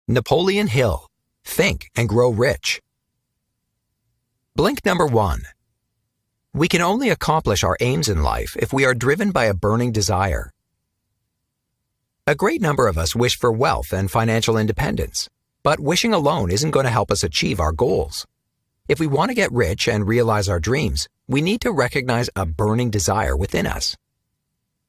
Napoleon Hill, Think and Grow Rich. Blink number 1. We can only accomplish our aims in life if we are driven by a burning desire. A great number of us wish for wealth and financial independence, but wishing alone isn't going to help us achieve our goals. If we want to get rich and realize our dreams, we need to recognize a burning desire within us.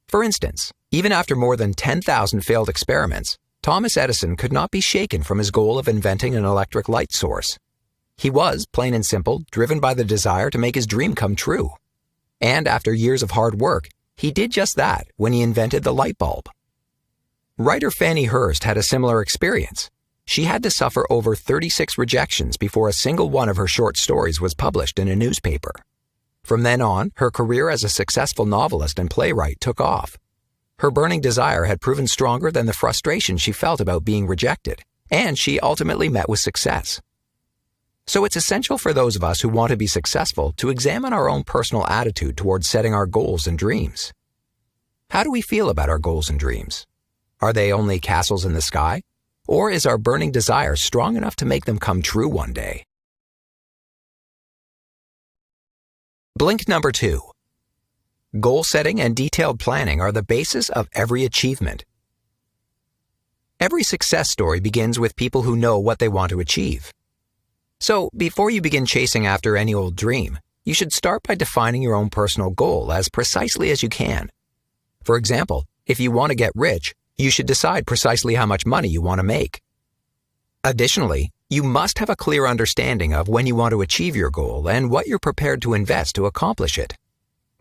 For instance, even after more than 10,000 failed experiments, Thomas Edison could not be shaken from his goal of inventing an electric light source. He was, plain and simple, driven by the desire to make his dream come true. And after years of hard work, he did just that when he invented the light bulb. Writer Fannie Hurst had a similar experience. She had to suffer over 36 rejections before a single one of her short stories was published in a newspaper. From then on, her career as a successful novelist and playwright took off. Her burning desire had proven stronger than the frustration she felt about being rejected, and she ultimately met with success. So it's essential for those of us who want to be successful to examine our own personal attitude towards setting our goals and dreams. How do we feel about our goals and dreams? Are they only castles in the sky? Or is our burning desire strong enough to make them come true one day? Blink number 2. Goal setting and detailed planning are the basis of every achievement. Every success story begins with people who know what they want to achieve. So, before you begin chasing after any old dream, you should start by defining your own personal goal as precisely as you can. For example, if you want to get rich, you should decide precisely how much money you want to make. Additionally, you must have a clear understanding of when you want to achieve your goal and what you're prepared to invest to accomplish it.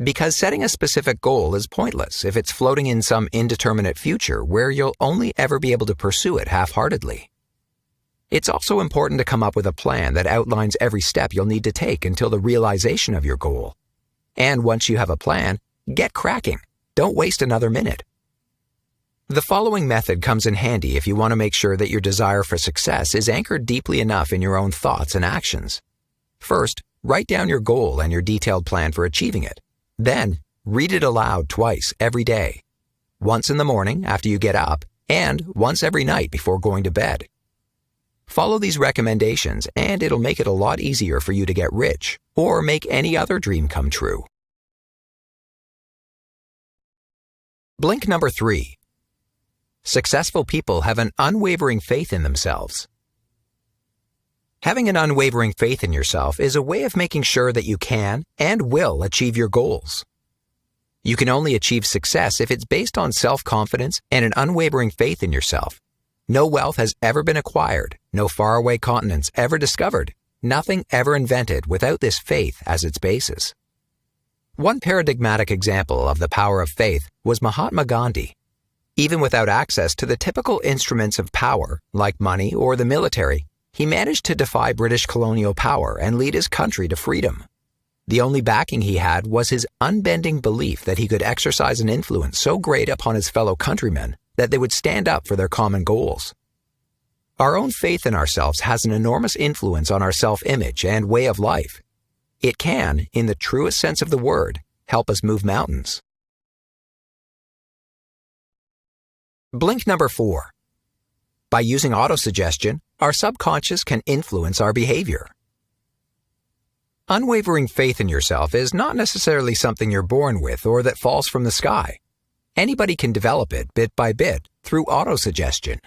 Because setting a specific goal is pointless if it's floating in some indeterminate future where you'll only ever be able to pursue it half-heartedly. It's also important to come up with a plan that outlines every step you'll need to take until the realization of your goal. And once you have a plan, get cracking. Don't waste another minute. The following method comes in handy if you want to make sure that your desire for success is anchored deeply enough in your own thoughts and actions. First, write down your goal and your detailed plan for achieving it. Then, read it aloud twice every day. Once in the morning after you get up, and once every night before going to bed. Follow these recommendations and it'll make it a lot easier for you to get rich or make any other dream come true. Blink number 3. Successful people have an unwavering faith in themselves. Having an unwavering faith in yourself is a way of making sure that you can and will achieve your goals. You can only achieve success if it's based on self-confidence and an unwavering faith in yourself. No wealth has ever been acquired, no faraway continents ever discovered, nothing ever invented without this faith as its basis. One paradigmatic example of the power of faith was Mahatma Gandhi. Even without access to the typical instruments of power, like money or the military, he managed to defy British colonial power and lead his country to freedom. The only backing he had was his unbending belief that he could exercise an influence so great upon his fellow countrymen that they would stand up for their common goals. Our own faith in ourselves has an enormous influence on our self-image and way of life. It can, in the truest sense of the word, help us move mountains. Blink number 4. By using autosuggestion, our subconscious can influence our behavior. Unwavering faith in yourself is not necessarily something you're born with or that falls from the sky. Anybody can develop it bit by bit through autosuggestion.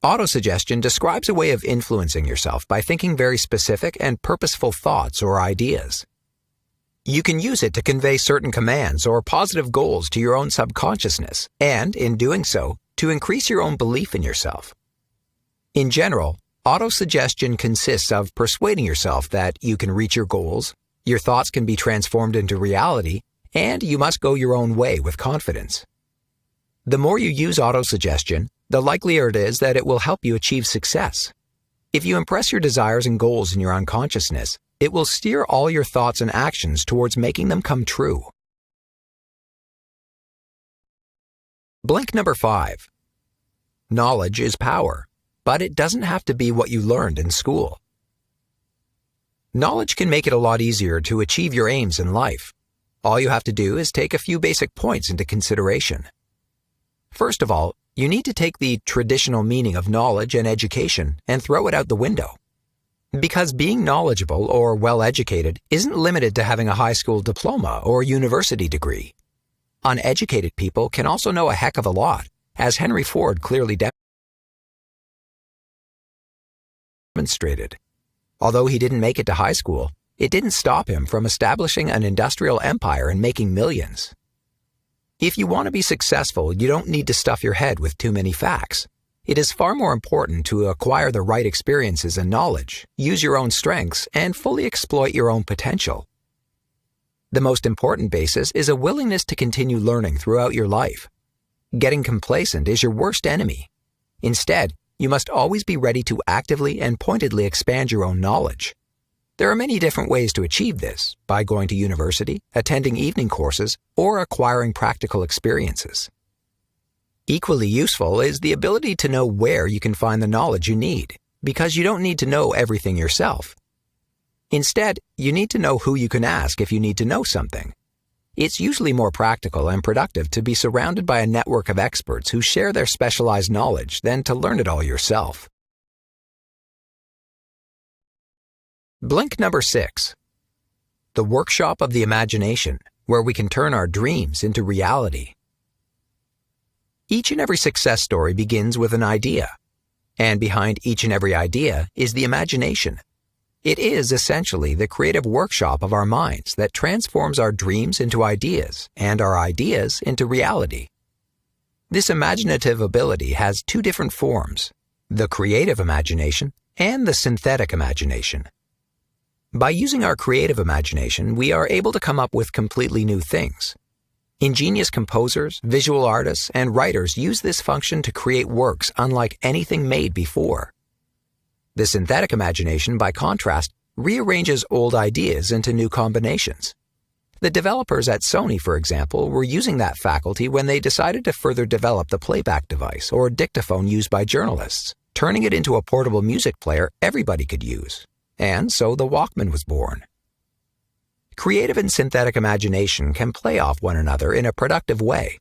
Autosuggestion describes a way of influencing yourself by thinking very specific and purposeful thoughts or ideas. You can use it to convey certain commands or positive goals to your own subconsciousness, and, in doing so, to increase your own belief in yourself. In general, autosuggestion consists of persuading yourself that you can reach your goals, your thoughts can be transformed into reality, and you must go your own way with confidence. The more you use autosuggestion, the likelier it is that it will help you achieve success. If you impress your desires and goals in your unconsciousness, it will steer all your thoughts and actions towards making them come true. Blink number 5. Knowledge is power, but it doesn't have to be what you learned in school. Knowledge can make it a lot easier to achieve your aims in life. All you have to do is take a few basic points into consideration. First of all, You need to take the traditional meaning of knowledge and education and throw it out the window. Because being knowledgeable or well-educated isn't limited to having a high school diploma or university degree. Uneducated people can also know a heck of a lot, as Henry Ford clearly demonstrated. Although he didn't make it to high school, it didn't stop him from establishing an industrial empire and making millions. If you want to be successful, you don't need to stuff your head with too many facts. It is far more important to acquire the right experiences and knowledge, use your own strengths, and fully exploit your own potential. The most important basis is a willingness to continue learning throughout your life. Getting complacent is your worst enemy. Instead, you must always be ready to actively and pointedly expand your own knowledge. There are many different ways to achieve this, by going to university, attending evening courses, or acquiring practical experiences. Equally useful is the ability to know where you can find the knowledge you need, because you don't need to know everything yourself. Instead, you need to know who you can ask if you need to know something. It's usually more practical and productive to be surrounded by a network of experts who share their specialized knowledge than to learn it all yourself. Blink number 6. The workshop of the imagination, where we can turn our dreams into reality. Each and every success story begins with an idea, and behind each and every idea is the imagination. It is essentially the creative workshop of our minds that transforms our dreams into ideas and our ideas into reality. This imaginative ability has two different forms, the creative imagination and the synthetic imagination. By using our creative imagination, we are able to come up with completely new things. Ingenious composers, visual artists, and writers use this function to create works unlike anything made before. The synthetic imagination, by contrast, rearranges old ideas into new combinations. The developers at Sony, for example, were using that faculty when they decided to further develop the playback device or dictaphone used by journalists, turning it into a portable music player everybody could use. And so the Walkman was born. Creative and synthetic imagination can play off one another in a productive way.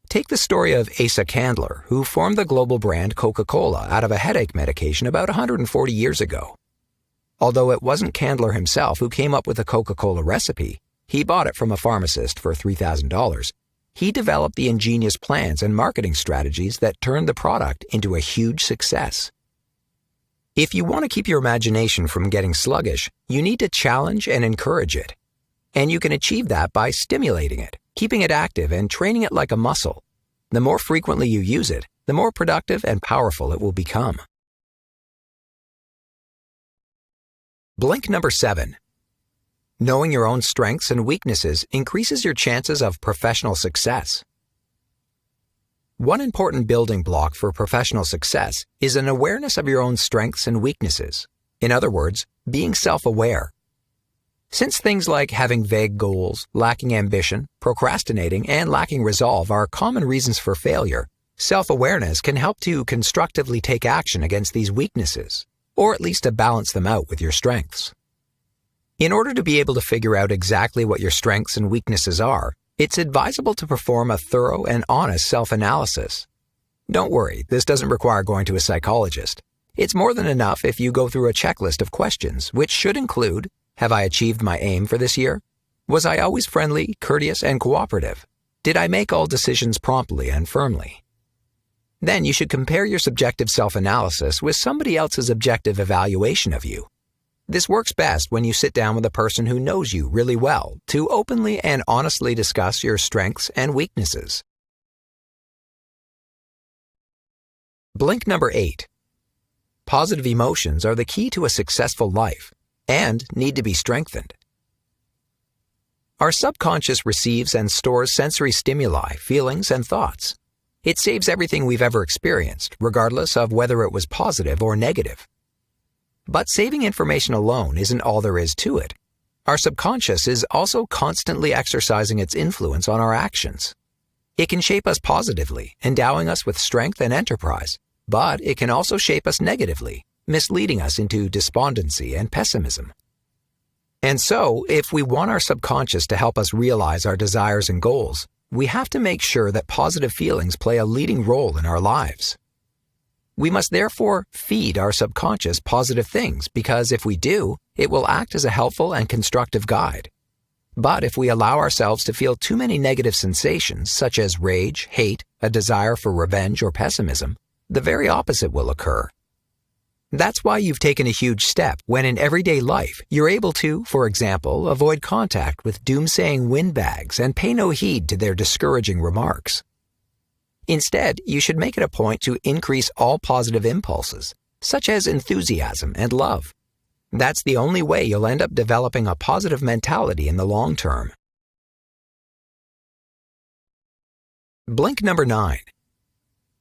Take the story of Asa Candler, who formed the global brand Coca-Cola out of a headache medication about 140 years ago. Although it wasn't Candler himself who came up with the Coca-Cola recipe, he bought it from a pharmacist for $3,000. He developed the ingenious plans and marketing strategies that turned the product into a huge success. If you want to keep your imagination from getting sluggish, you need to challenge and encourage it. And you can achieve that by stimulating it, keeping it active, and training it like a muscle. The more frequently you use it, the more productive and powerful it will become. Blink number 7. Knowing your own strengths and weaknesses increases your chances of professional success. One important building block for professional success is an awareness of your own strengths and weaknesses. In other words, being self-aware. Since things like having vague goals, lacking ambition, procrastinating, and lacking resolve are common reasons for failure, self-awareness can help to constructively take action against these weaknesses, or at least to balance them out with your strengths. In order to be able to figure out exactly what your strengths and weaknesses are, it's advisable to perform a thorough and honest self-analysis. Don't worry, this doesn't require going to a psychologist. It's more than enough if you go through a checklist of questions, which should include: have I achieved my aim for this year? Was I always friendly, courteous, and cooperative? Did I make all decisions promptly and firmly? Then you should compare your subjective self-analysis with somebody else's objective evaluation of you. This works best when you sit down with a person who knows you really well to openly and honestly discuss your strengths and weaknesses. Blink number 8. Positive emotions are the key to a successful life and need to be strengthened. Our subconscious receives and stores sensory stimuli, feelings, and thoughts. It saves everything we've ever experienced, regardless of whether it was positive or negative. But saving information alone isn't all there is to it. Our subconscious is also constantly exercising its influence on our actions. It can shape us positively, endowing us with strength and enterprise, but it can also shape us negatively, misleading us into despondency and pessimism. And so, if we want our subconscious to help us realize our desires and goals, we have to make sure that positive feelings play a leading role in our lives. We must therefore feed our subconscious positive things because if we do, it will act as a helpful and constructive guide. But if we allow ourselves to feel too many negative sensations such as rage, hate, a desire for revenge, or pessimism, the very opposite will occur. That's why you've taken a huge step when in everyday life you're able to, for example, avoid contact with doomsaying windbags and pay no heed to their discouraging remarks. Instead, you should make it a point to increase all positive impulses, such as enthusiasm and love. That's the only way you'll end up developing a positive mentality in the long term. Blink number 9.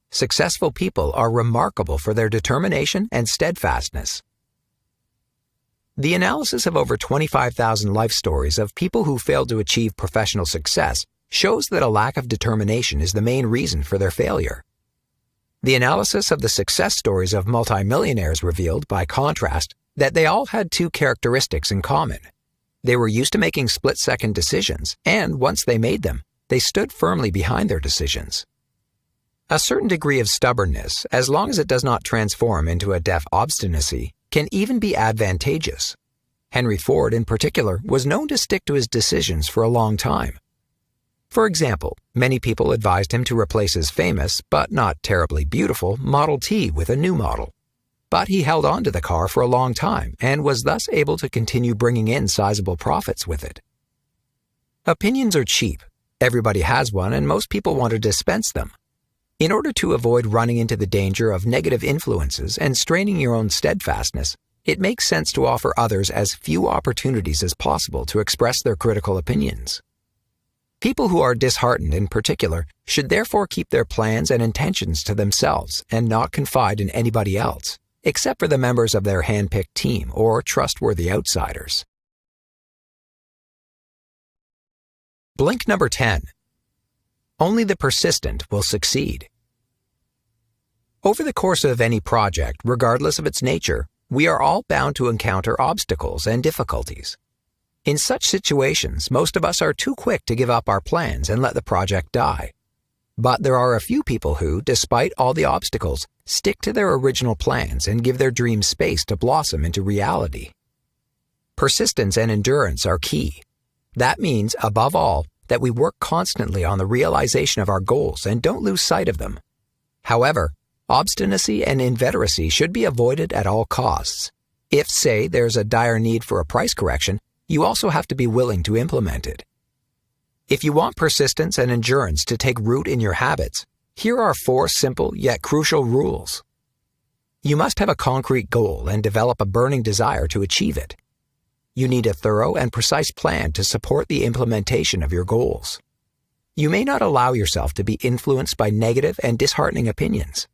Successful people are remarkable for their determination and steadfastness. The analysis of over 25,000 life stories of people who failed to achieve professional success shows that a lack of determination is the main reason for their failure. The analysis of the success stories of multimillionaires revealed, by contrast, that they all had two characteristics in common. They were used to making split-second decisions, and once they made them, they stood firmly behind their decisions. A certain degree of stubbornness, as long as it does not transform into a deaf obstinacy, can even be advantageous. Henry Ford, in particular, was known to stick to his decisions for a long time. For example, many people advised him to replace his famous, but not terribly beautiful, Model T with a new model. But he held on to the car for a long time and was thus able to continue bringing in sizable profits with it. Opinions are cheap. Everybody has one, and most people want to dispense them. In order to avoid running into the danger of negative influences and straining your own steadfastness, it makes sense to offer others as few opportunities as possible to express their critical opinions. People who are disheartened in particular should therefore keep their plans and intentions to themselves and not confide in anybody else, except for the members of their hand-picked team or trustworthy outsiders. Blink number 10. Only the persistent will succeed. Over the course of any project, regardless of its nature, we are all bound to encounter obstacles and difficulties. In such situations, most of us are too quick to give up our plans and let the project die. But there are a few people who, despite all the obstacles, stick to their original plans and give their dreams space to blossom into reality. Persistence and endurance are key. That means, above all, that we work constantly on the realization of our goals and don't lose sight of them. However, obstinacy and inveteracy should be avoided at all costs. If, say, there's a dire need for a price correction, you also have to be willing to implement it. If you want persistence and endurance to take root in your habits, here are 4 simple yet crucial rules. You must have a concrete goal and develop a burning desire to achieve it. You need a thorough and precise plan to support the implementation of your goals. You may not allow yourself to be influenced by negative and disheartening opinions.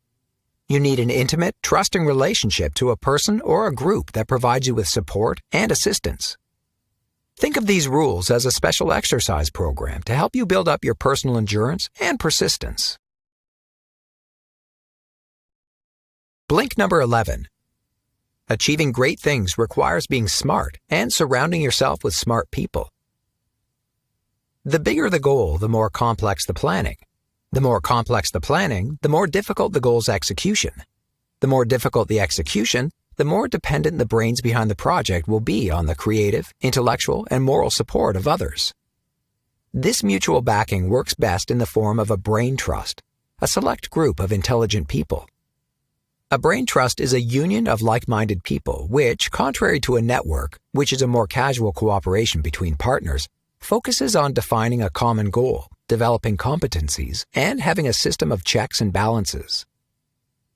You need an intimate, trusting relationship to a person or a group that provides you with support and assistance. Think of these rules as a special exercise program to help you build up your personal endurance and persistence. Blink number 11. Achieving great things requires being smart and surrounding yourself with smart people. The bigger the goal, the more complex the planning. The more complex the planning, the more difficult the goal's execution. The more difficult the execution, the more dependent the brains behind the project will be on the creative, intellectual, and moral support of others. This mutual backing works best in the form of a brain trust, a select group of intelligent people. A brain trust is a union of like-minded people which, contrary to a network, which is a more casual cooperation between partners, focuses on defining a common goal, developing competencies, and having a system of checks and balances.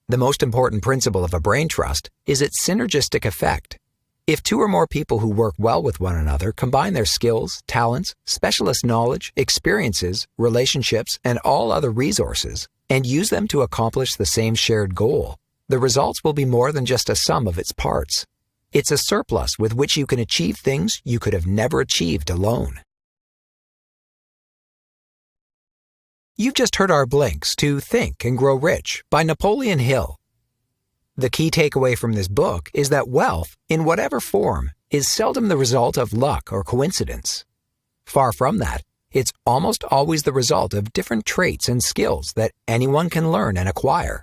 The most important principle of a brain trust is its synergistic effect. If 2 or more people who work well with one another combine their skills, talents, specialist knowledge, experiences, relationships, and all other resources, and use them to accomplish the same shared goal, the results will be more than just a sum of its parts. It's a surplus with which you can achieve things you could have never achieved alone. You've just heard our blinks to Think and Grow Rich by Napoleon Hill. The key takeaway from this book is that wealth, in whatever form, is seldom the result of luck or coincidence. Far from that, It's almost always the result of different traits and skills that anyone can learn and acquire.